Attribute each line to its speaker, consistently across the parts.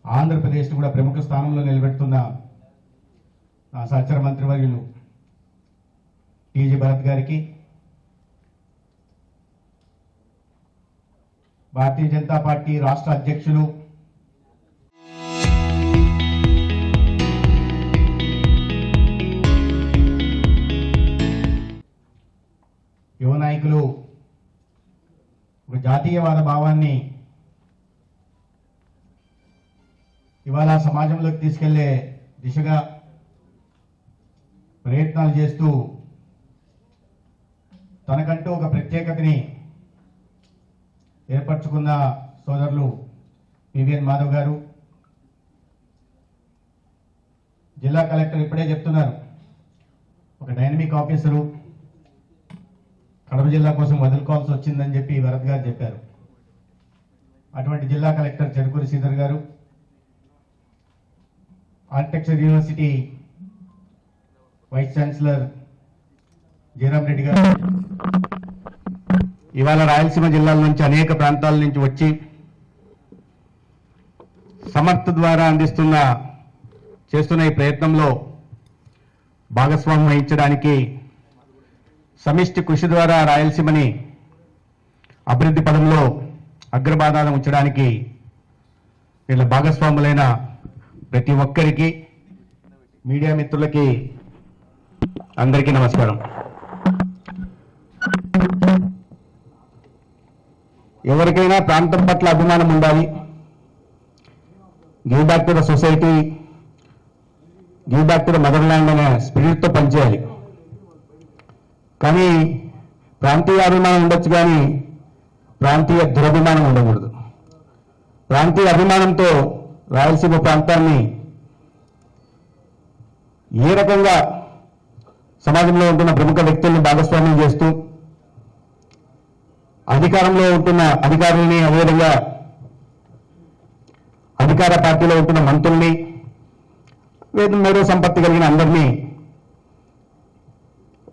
Speaker 1: ఆంధ్రప్రదేశ్ కూడా ప్రముఖ స్థానంలో నిలబెడుతున్న నా సహచర మంత్రివర్యులు టీజీ భరత్ గారికి, భారతీయ జనతా పార్టీ రాష్ట్ర అధ్యక్షులు యువ నాయకులు ఒక జాతీయవాద భావాన్ని ఇవాళ సమాజంలోకి తీసుకెళ్లే దిశగా ప్రయత్నాలు చేస్తూ తనకంటూ ఒక ప్రత్యేకతని ఏర్పరచుకున్న సోదరులు పివిఎన్ మాధవ్ గారు, జిల్లా కలెక్టర్ ఇప్పుడే చెప్తున్నారు, ఒక డైనమిక్ ఆఫీసరు కడప జిల్లా కోసం వదులుకోవాల్సి వచ్చిందని చెప్పి భరత్ గారు చెప్పారు. అటువంటి జిల్లా collector Cherukuri Sridhar garu, architecture university vice chancellor Jayaram Reddy garu, ఇవాళ రాయలసీమ జిల్లాల నుంచి అనేక ప్రాంతాల నుంచి వచ్చి సమర్థ ద్వారా చేస్తున్న ఈ ప్రయత్నంలో భాగస్వామ్యం వహించడానికి, సమిష్టి కృషి ద్వారా రాయలసీమని అభివృద్ధి పదంలో అగ్రబాధానం ఉంచడానికి వీళ్ళ భాగస్వాములైన ప్రతి ఒక్కరికి, మీడియా మిత్రులకి అందరికీ నమస్కారం. ఎవరికైనా ప్రాంతం పట్ల అభిమానం ఉండాలి. Give back to the society, give back to the mother land అనే స్పిరిట్తో పనిచేయాలి. కానీ ప్రాంతీయ అభిమానం ఉండొచ్చు, కానీ ప్రాంతీయ దురభిమానం ఉండకూడదు. ప్రాంతీయ అభిమానంతో రాయలసీమ ప్రాంతాన్ని ఏ రకంగా సమాజంలో ఉంటున్న ప్రముఖ వ్యక్తుల్ని భాగస్వామ్యం చేస్తూ, అధికారంలో ఉంటున్న అధికారుల్ని, అదేవిధంగా అధికార పార్టీలో ఉంటున్న మంత్రుల్ని, మేధో సంపత్తి కలిగిన అందరినీ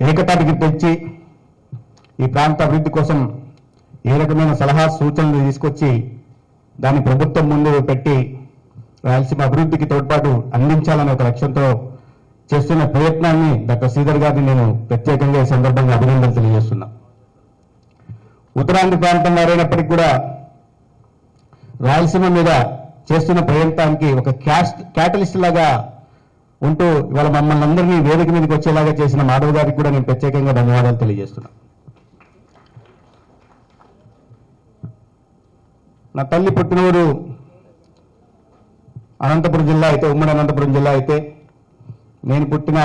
Speaker 1: ఏకతాటికి తెచ్చి ఈ ప్రాంత అభివృద్ధి కోసం ఏ రకమైన సలహా సూచనలు తీసుకొచ్చి దాన్ని ప్రభుత్వం ముందు పెట్టి రాయలసీమ అభివృద్ధికి తోడ్పాటు అందించాలనే ఒక లక్ష్యంతో చేస్తున్న ప్రయత్నాన్ని డాక్టర్ శ్రీధర్ గారిని నేను ప్రత్యేకంగా ఈ సందర్భంగా అభినందనలు తెలియజేస్తున్నా. ఉత్తరాంధ్ర ప్రాంతం వారైనప్పటికీ కూడా రాయలసీమ మీద చేస్తున్న ప్రయత్నానికి ఒక క్యాటలిస్ట్ లాగా ఉంటూ ఇవాళ మమ్మల్ని అందరినీ వేదిక మీదకి వచ్చేలాగా చేసిన మాధవ్ గారికి కూడా నేను ప్రత్యేకంగా ధన్యవాదాలు తెలియజేస్తున్నా. నా తల్లి పుట్టినూరు అనంతపురం జిల్లా అయితే, ఉమ్మడి అనంతపురం జిల్లా అయితే, నేను పుట్టిన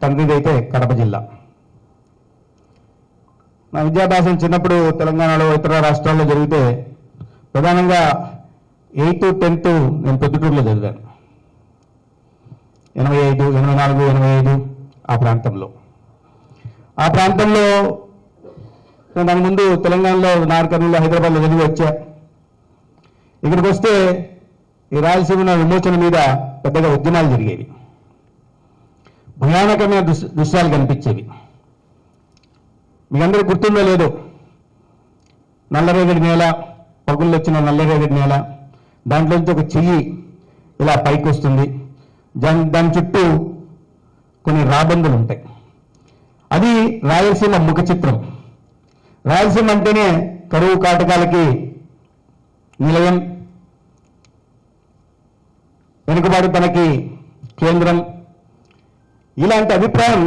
Speaker 1: తండ్రిది అయితే కడప జిల్లా. నా విద్యాభ్యాసం చిన్నప్పుడు తెలంగాణలో ఇతర రాష్ట్రాల్లో జరిగితే ప్రధానంగా 8th, 10th నేను పొద్దుటూరులో చదివాను. 85, 84, 85 ఆ ప్రాంతంలో దాని ముందు తెలంగాణలో నార్కర్నూలు, హైదరాబాద్లో చదివి వచ్చా. ఇక్కడికి వస్తే ఈ రాయలసీమ విమోచన మీద పెద్దగా ఉద్యమాలు జరిగేవి. భయానకమైన దృశ్యాలు కనిపించేవి. మీకు అందరూ గుర్తుందో లేదో, నల్లరేగడి నేల, పగుళ్ళు వచ్చిన నల్లరేగడి నేల, దాంట్లోంచి ఒక చెయ్యి ఇలా పైకి వస్తుంది, దాని చుట్టూ కొన్ని రాబందులు ఉంటాయి. అది రాయలసీమ ముఖ చిత్రం. రాయలసీమ అంటేనే కరువు కాటకాలకి నిలయం, వెనుకబాటు తనకి కేంద్రం, ఇలాంటి అభిప్రాయం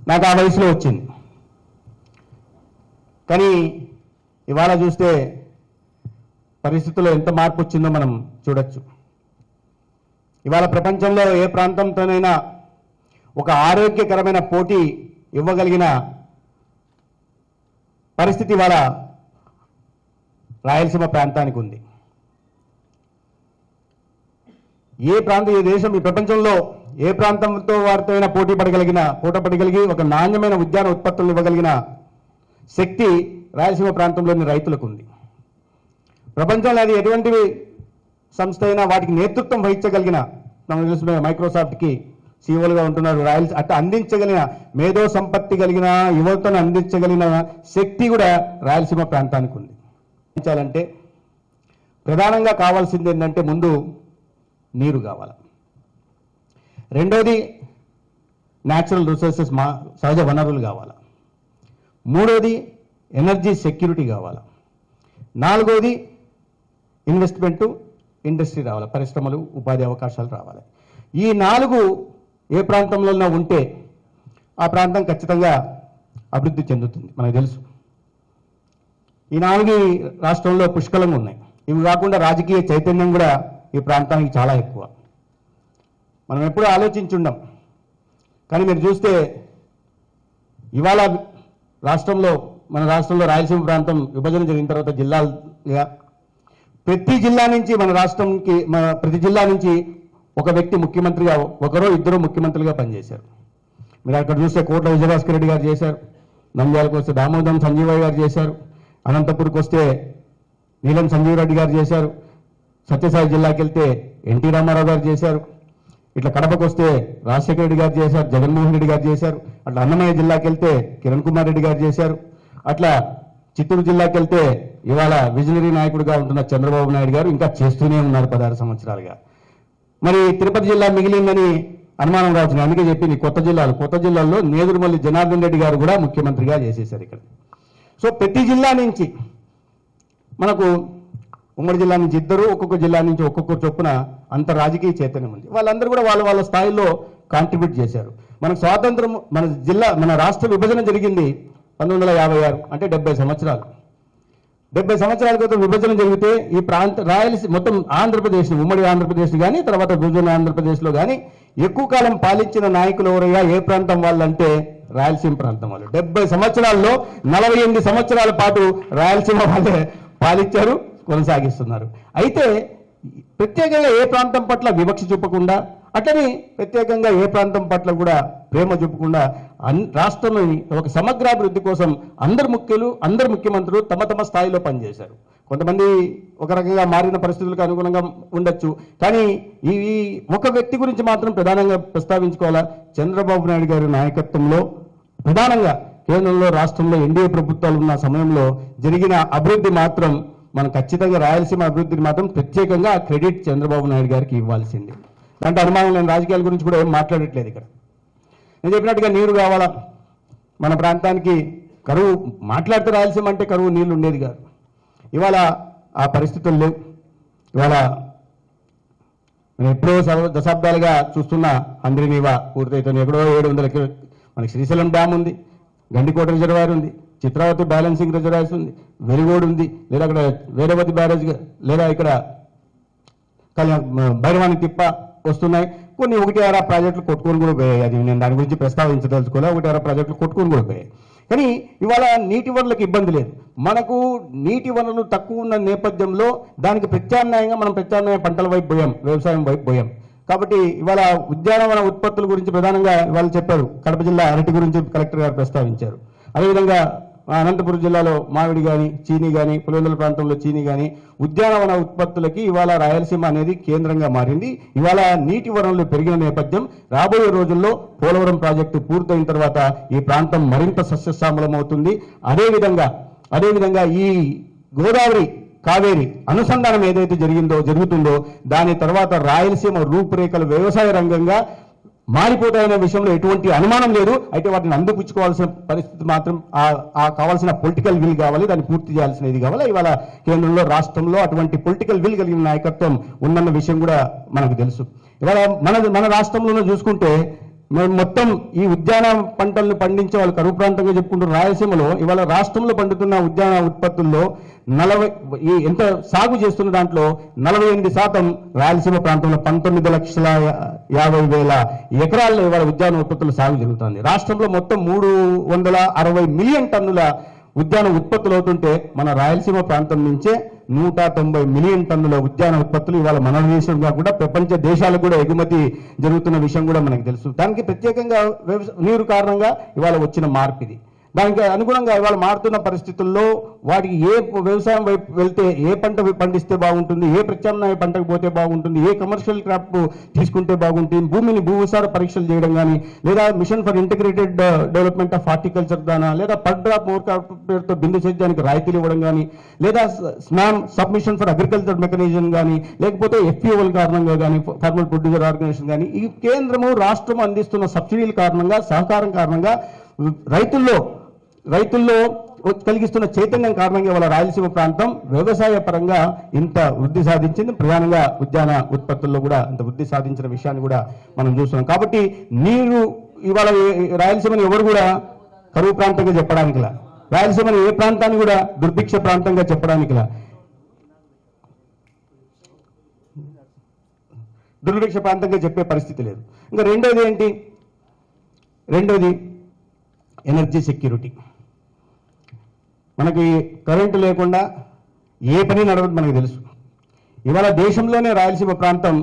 Speaker 1: నాకు ఆ వయసులో వచ్చింది. కానీ ఇవాళ చూస్తే పరిస్థితుల్లో ఎంత మార్పు వచ్చిందో మనం చూడొచ్చు. ఇవాళ ప్రపంచంలో ఏ ప్రాంతంతోనైనా ఒక ఆరోగ్యకరమైన పోటీ ఇవ్వగలిగిన పరిస్థితి ఇవాళ రాయలసీమ ప్రాంతానికి ఉంది. ఏ దేశం ఈ ప్రపంచంలో ఏ ప్రాంతంతో వారితో అయినా పోటీ పడగలిగి ఒక నాణ్యమైన ఉద్యాన ఉత్పత్తులను ఇవ్వగలిగిన శక్తి రాయలసీమ ప్రాంతంలోని రైతులకు ఉంది. ప్రపంచంలో అది ఎటువంటి సంస్థ అయినా వాటికి నేతృత్వం వహించగలిగిన, నాకు తెలిసిన మైక్రోసాఫ్ట్కి సీఈఓలుగా ఉంటున్నారు, అట్లా అందించగలిగిన మేధో సంపత్తి కలిగిన యువతను అందించగలిగిన శక్తి కూడా రాయలసీమ ప్రాంతానికి ఉంది. అందించాలంటే ప్రధానంగా కావాల్సింది ఏంటంటే ముందు నీరు కావాలి. రెండోది న్యాచురల్ రిసోర్సెస్ సహజ వనరులు కావాలి. మూడోది ఎనర్జీ సెక్యూరిటీ కావాలి. నాలుగోది ఇన్వెస్ట్మెంటు ఇండస్ట్రీ రావాలి, పరిశ్రమలు ఉపాధి అవకాశాలు రావాలి. ఈ 4 ఏ ప్రాంతంలో ఉంటే ఆ ప్రాంతం ఖచ్చితంగా అభివృద్ధి చెందుతుంది. మనకు తెలుసు ఈ 4 రాష్ట్రంలో పుష్కలంగా ఉన్నాయి. ఇవి కాకుండా రాజకీయ చైతన్యం కూడా ఈ ప్రాంతానికి చాలా ఎక్కువ. మనం ఎప్పుడూ ఆలోచించుండం. కానీ మీరు చూస్తే ఇవాళ మన రాష్ట్రంలో రాయలసీమ ప్రాంతం విభజన జరిగిన తర్వాత జిల్లాలుగా ప్రతి జిల్లా నుంచి ప్రతి జిల్లా నుంచి ఒక వ్యక్తి ముఖ్యమంత్రిగా, ఒకరో ఇద్దరు ముఖ్యమంత్రులుగా పనిచేశారు. మీరు అక్కడ చూస్తే కోట్ల విజయభాస్కర్ రెడ్డి గారు చేశారు, నంద్యాలకు వస్తే దామోదరం సంజీవయ్య గారు చేశారు, అనంతపూర్కి వస్తే నీలం సంజీవ్ రెడ్డి గారు చేశారు, సత్యసాయి జిల్లాకి వెళ్తే ఎన్టీ రామారావు గారు చేశారు, ఇట్లా కడపకు వస్తే రాజశేఖర రెడ్డి గారు చేశారు, జగన్మోహన్ రెడ్డి గారు చేశారు, అట్లా అన్నమయ్య జిల్లాకి వెళ్తే కిరణ్ కుమార్ రెడ్డి గారు చేశారు, అట్లా చిత్తూరు జిల్లాకి వెళ్తే ఇవాళ విజనరీ నాయకుడిగా ఉంటున్న చంద్రబాబు నాయుడు గారు ఇంకా చేస్తూనే ఉన్నారు 16 సంవత్సరాలుగా. మరి తిరుపతి జిల్లా మిగిలిందని అనుమానం రావచ్చు. అందుకే చెప్పింది కొత్త జిల్లాల్లో నేదురుమల్లి జనార్దన్ రెడ్డి గారు కూడా ముఖ్యమంత్రిగా చేసేశారు ఇక్కడ. సో ప్రతి జిల్లా నుంచి మనకు ఉమ్మడి జిల్లా నుంచి ఇద్దరు, ఒక్కొక్క జిల్లా నుంచి ఒక్కొక్కరు చొప్పున అంత రాజకీయ చైతన్యం ఉంది. వాళ్ళందరూ కూడా వాళ్ళ స్థాయిలో కాంట్రిబ్యూట్ చేశారు. మనకు స్వాతంత్రం, మన రాష్ట్ర విభజన జరిగింది 1956, అంటే 70 సంవత్సరాలు. 70 సంవత్సరాల క్రితం విభజన జరిగితే ఈ రాయలసీమ మొత్తం ఆంధ్రప్రదేశ్, ఉమ్మడి ఆంధ్రప్రదేశ్ కానీ తర్వాత విభజన ఆంధ్రప్రదేశ్లో కానీ ఎక్కువ కాలం పాలించిన నాయకులు ఎవరయ్యా, ఏ ప్రాంతం వాళ్ళంటే రాయలసీమ ప్రాంతం వాళ్ళు. 70 సంవత్సరాల్లో 48 సంవత్సరాల పాటు రాయలసీమ వాళ్ళే పాలించారు, కొనసాగిస్తున్నారు. అయితే ప్రత్యేకంగా ఏ ప్రాంతం పట్ల వివక్ష చూపకుండా, అట్లనే ప్రత్యేకంగా ఏ ప్రాంతం పట్ల కూడా ప్రేమ చూపకుండా రాష్ట్రంలోని ఒక సమగ్రాభివృద్ధి కోసం అందరు ముఖ్యమంత్రులు తమ స్థాయిలో పనిచేశారు. కొంతమంది ఒక రకంగా మారిన పరిస్థితులకు అనుగుణంగా ఉండొచ్చు. కానీ ఈ ఒక వ్యక్తి గురించి మాత్రం ప్రధానంగా ప్రస్తావించుకోవాలా. చంద్రబాబు నాయుడు గారి నాయకత్వంలో ప్రధానంగా కేంద్రంలో రాష్ట్రంలో ఎన్డీఏ ప్రభుత్వాలు ఉన్న సమయంలో జరిగిన అభివృద్ధి మాత్రం మనం ఖచ్చితంగా రాయలసీమ అభివృద్ధిని మాత్రం ప్రత్యేకంగా క్రెడిట్ చంద్రబాబు నాయుడు గారికి ఇవ్వాల్సింది. అంటే అనుమానం నేను రాజకీయాల గురించి కూడా ఏం మాట్లాడట్లేదు ఇక్కడ. నేను చెప్పినట్టుగా నీరు కావాలా మన ప్రాంతానికి. కరువు మాట్లాడితే రాయలసీమ అంటే కరువు, నీళ్లు ఉండేది కాదు. ఇవాళ ఆ పరిస్థితులు లేవు. ఇవాళ నేను ఎప్పుడో దశాబ్దాలుగా చూస్తున్న అందరినీవా పూర్తయితే ఎక్కడో 700 మనకి శ్రీశైలం డ్యామ్ ఉంది, గండికోట రిజర్వాయర్ ఉంది, చిత్రావతి బ్యాలెన్సింగ్ రిజర్వాయర్స్ ఉంది, వెలుగోడు ఉంది, లేదా అక్కడ వేదవతి బ్యారేజ్, లేదా ఇక్కడ భైరవాణి తిప్ప వస్తున్నాయి. కొన్ని 1-6 ప్రాజెక్టులు కొట్టుకొని కూడా పోయాయి. అది నేను దాని గురించి ప్రస్తావించదలుచుకోలే. 1-6 ప్రాజెక్టులు కొట్టుకొని కూడా పోయాయి. కానీ ఇవాళ నీటి వనరులకు ఇబ్బంది లేదు. మనకు నీటి వనరులు తక్కువ ఉన్న నేపథ్యంలో దానికి ప్రత్యామ్నాయంగా మనం ప్రత్యామ్నాయ పంటల వైపు పోయాం, వ్యవసాయం వైపు పోయాం. కాబట్టి ఇవాళ ఉద్యానవన ఉత్పత్తుల గురించి ప్రధానంగా ఇవాళ చెప్పారు. కడప జిల్లా అరటి గురించి కలెక్టర్ గారు ప్రస్తావించారు. అదేవిధంగా అనంతపురం జిల్లాలో మామిడి కానీ, చీనీ కానీ, పులివెందుల ప్రాంతంలో చీనీ కానీ, ఉద్యానవన ఉత్పత్తులకి ఇవాళ రాయలసీమ అనేది కేంద్రంగా మారింది. ఇవాళ నీటి వనరులు పెరిగిన నేపథ్యం, రాబోయే రోజుల్లో పోలవరం ప్రాజెక్టు పూర్తయిన తర్వాత ఈ ప్రాంతం మరింత సస్యశ్యామలం అవుతుంది. అదేవిధంగా ఈ గోదావరి కావేరి అనుసంధానం ఏదైతే జరుగుతుందో దాని తర్వాత రాయలసీమ రూపురేఖలు వ్యవసాయ రంగంగా మారిపోతాయనే విషయంలో ఎటువంటి అనుమానం లేదు. అయితే వాటిని అందిపుచ్చుకోవాల్సిన పరిస్థితి మాత్రం కావాల్సిన పొలిటికల్ విల్ కావాలి, దాన్ని పూర్తి చేయాల్సిన ఇది కావాలి. ఇవాళ కేంద్రంలో రాష్ట్రంలో అటువంటి పొలిటికల్ విల్ కలిగిన నాయకత్వం ఉన్నన్న విషయం కూడా మనకు తెలుసు. ఇవాళ మన రాష్ట్రంలోనే చూసుకుంటే మొత్తం ఈ ఉద్యాన పంటలను పండించే వాళ్ళు కరువు ప్రాంతంగా చెప్పుకుంటున్న రాయలసీమలో ఇవాళ రాష్ట్రంలో పండుతున్న ఉద్యాన ఉత్పత్తుల్లో ఎంత సాగు చేస్తున్న దాంట్లో 48% రాయలసీమ ప్రాంతంలో 19,50,000 ఎకరాల్లో ఇవాళ ఉద్యాన ఉత్పత్తులు సాగు జరుగుతుంది. రాష్ట్రంలో మొత్తం 360 మిలియన్ టన్నుల ఉద్యాన ఉత్పత్తులు అవుతుంటే మన రాయలసీమ ప్రాంతం నుంచే 190 మిలియన్ టన్నుల ఉద్యాన ఉత్పత్తులు ఇవాళ మన దేశం కాకుండా ప్రపంచ దేశాలకు కూడా ఎగుమతి జరుగుతున్న విషయం కూడా మనకు తెలుసు. దానికి ప్రత్యేకంగా నీరు కారణంగా ఇవాళ వచ్చిన మార్పు ఇది. దానికి అనుగుణంగా ఇవాళ మారుతున్న పరిస్థితుల్లో వాటికి ఏ వ్యవసాయం వైపు వెళ్తే ఏ పంట పండిస్తే బాగుంటుంది, ఏ ప్రత్యామ్నాయ పంటకు పోతే బాగుంటుంది, ఏ కమర్షియల్ క్రాప్ తీసుకుంటే బాగుంటుంది, భూమిని భూసార పరీక్షలు చేయడం కానీ, లేదా mission for integrated development of horticulture దానా, లేదా పర్ డ్రాప్ మోర్ పేరుతో బిందు సేద్యానికి రాయితీలు ఇవ్వడం కానీ, లేదా స్మామ్ సబ్మిషన్ ఫర్ అగ్రికల్చర్ మెకానిజం కానీ, లేకపోతే ఎఫ్పిఓల కారణంగా కానీ, ఫార్మల్ ప్రొడ్యూసర్ ఆర్గనైజేషన్ కానీ, ఈ కేంద్రము రాష్ట్రం అందిస్తున్న సబ్సిడీల కారణంగా, సహకారం కారణంగా రైతుల్లో కలిగిస్తున్న చైతన్యం కారణంగా ఇవాళ రాయలసీమ ప్రాంతం వ్యవసాయ పరంగా ఇంత వృద్ధి సాధించింది. ప్రధానంగా ఉద్యాన ఉత్పత్తుల్లో కూడా ఇంత వృద్ధి సాధించిన విషయాన్ని కూడా మనం చూస్తున్నాం. కాబట్టి నీరు ఇవాళ రాయలసీమని ఎవరు కూడా కరువు ప్రాంతంగా చెప్పడానికిలా, రాయలసీమని ఏ ప్రాంతాన్ని కూడా దుర్భిక్ష ప్రాంతంగా చెప్పడానికిలా, దుర్భిక్ష ప్రాంతంగా చెప్పే పరిస్థితి లేదు. ఇంకా రెండోది ఎనర్జీ సెక్యూరిటీ. మనకి కరెంటు లేకుండా ఏ పని నడవదు మనకు తెలుసు. ఇవాళ దేశంలోనే రాయలసీమ ప్రాంతం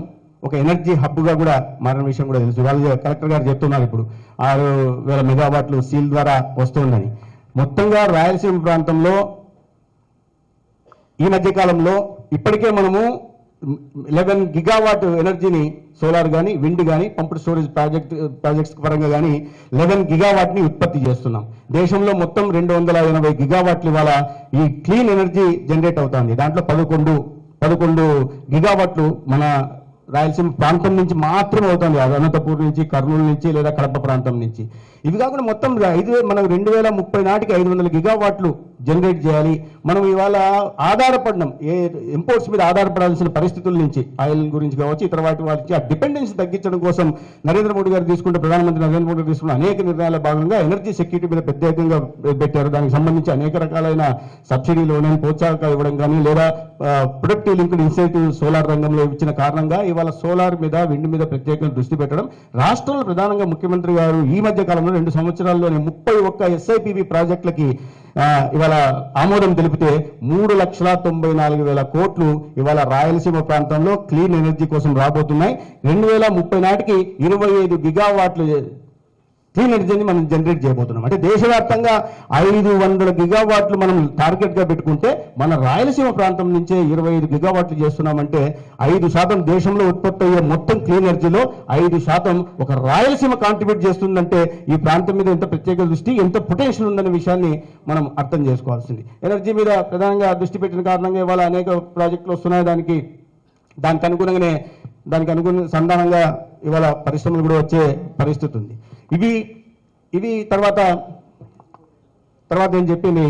Speaker 1: ఒక ఎనర్జీ హబ్గా కూడా మారిన విషయం కూడా తెలుసు. ఇవాళ కలెక్టర్ గారు చెప్తున్నారు ఇప్పుడు 6,000 మెగావాట్లు సీల్ ద్వారా వస్తుందని. మొత్తంగా రాయలసీమ ప్రాంతంలో ఈ మధ్యకాలంలో ఇప్పటికే మనము 11 గిగావాట్ ఎనర్జీని సోలార్ కానీ, విండ్ కానీ, పంప్డ్ స్టోరేజ్ ప్రాజెక్ట్స్ పరంగా కానీ 11 గిగావాట్ని ఉత్పత్తి చేస్తున్నాం. దేశంలో మొత్తం 280 గిగావాట్లు ఇవాళ ఈ క్లీన్ ఎనర్జీ జనరేట్ అవుతుంది. దాంట్లో 11 గిగావాట్లు మన రాయలసీమ ప్రాంతం నుంచి మాత్రమే అవుతుంది. అనంతపూర్ నుంచి, కర్నూలు నుంచి, లేదా కడప ప్రాంతం నుంచి. ఇవి కాకుండా మొత్తం మనం 2030 నాటికి 500 గిగావాట్లు జనరేట్ చేయాలి. మనం ఇవాళ ఆధారపడడం ఇంపోర్ట్స్ మీద ఆధారపడాల్సిన పరిస్థితుల నుంచి, ఆయిల్ గురించి కావచ్చు, ఇతర వాటి ఆ డిపెండెన్సీ తగ్గించడం కోసం నరేంద్ర మోడీ గారు ప్రధానమంత్రి నరేంద్ర మోడీ గారు తీసుకున్న అనేక నిర్ణయాల భాగంగా ఎనర్జీ సెక్యూరిటీ మీద ప్రత్యేకంగా పెట్టారు. దానికి సంబంధించి అనేక రకాలైన సబ్సిడీలు, ప్రోత్సాహకాలు ఇవ్వడం కానీ, లేదా ప్రొడక్టివ్ లింక్డ్ ఇన్సెంటివ్ సోలార్ రంగంలో ఇచ్చిన కారణంగా ఇవాళ సోలార్ మీద, విండ్ మీద ప్రత్యేకంగా దృష్టి పెట్టడం. రాష్ట్రంలో ప్రధానంగా ముఖ్యమంత్రి గారు ఈ మధ్య కాలంలో 2 సంవత్సరాల్లోనే 31 ఎస్ఐపిబి ప్రాజెక్టులకి ఇవాళ ఆమోదం తెలిపితే 3,94,000 కోట్లు ఇవాళ రాయలసీమ ప్రాంతంలో క్లీన్ ఎనర్జీ కోసం రాబోతున్నాయి. 2030 నాటికి 25 గిగావాట్లు క్లీన్ ఎనర్జీని మనం జనరేట్ చేయబోతున్నాం. అంటే దేశవ్యాప్తంగా 500 గిగావాట్లు మనం టార్గెట్గా పెట్టుకుంటే మన రాయలసీమ ప్రాంతం నుంచే 25 గిగావాట్లు చేస్తున్నామంటే 5% దేశంలో ఉత్పత్తి అయ్యే మొత్తం క్లీన్ ఎనర్జీలో 5% ఒక రాయలసీమ కాంట్రిబ్యూట్ చేస్తుందంటే ఈ ప్రాంతం మీద ఎంత ప్రత్యేక దృష్టి, ఎంత పొటెన్షియల్ ఉందనే విషయాన్ని మనం అర్థం చేసుకోవాల్సింది. ఎనర్జీ మీద ప్రధానంగా దృష్టి పెట్టిన కారణంగా ఇవాళ అనేక ప్రాజెక్టులు వస్తున్నాయి. దానికి అనుగుణ సంధానంగా ఇవాళ పరిశ్రమలు కూడా వచ్చే పరిస్థితి ఉంది. ఇవి తర్వాత ఏం చెప్పింది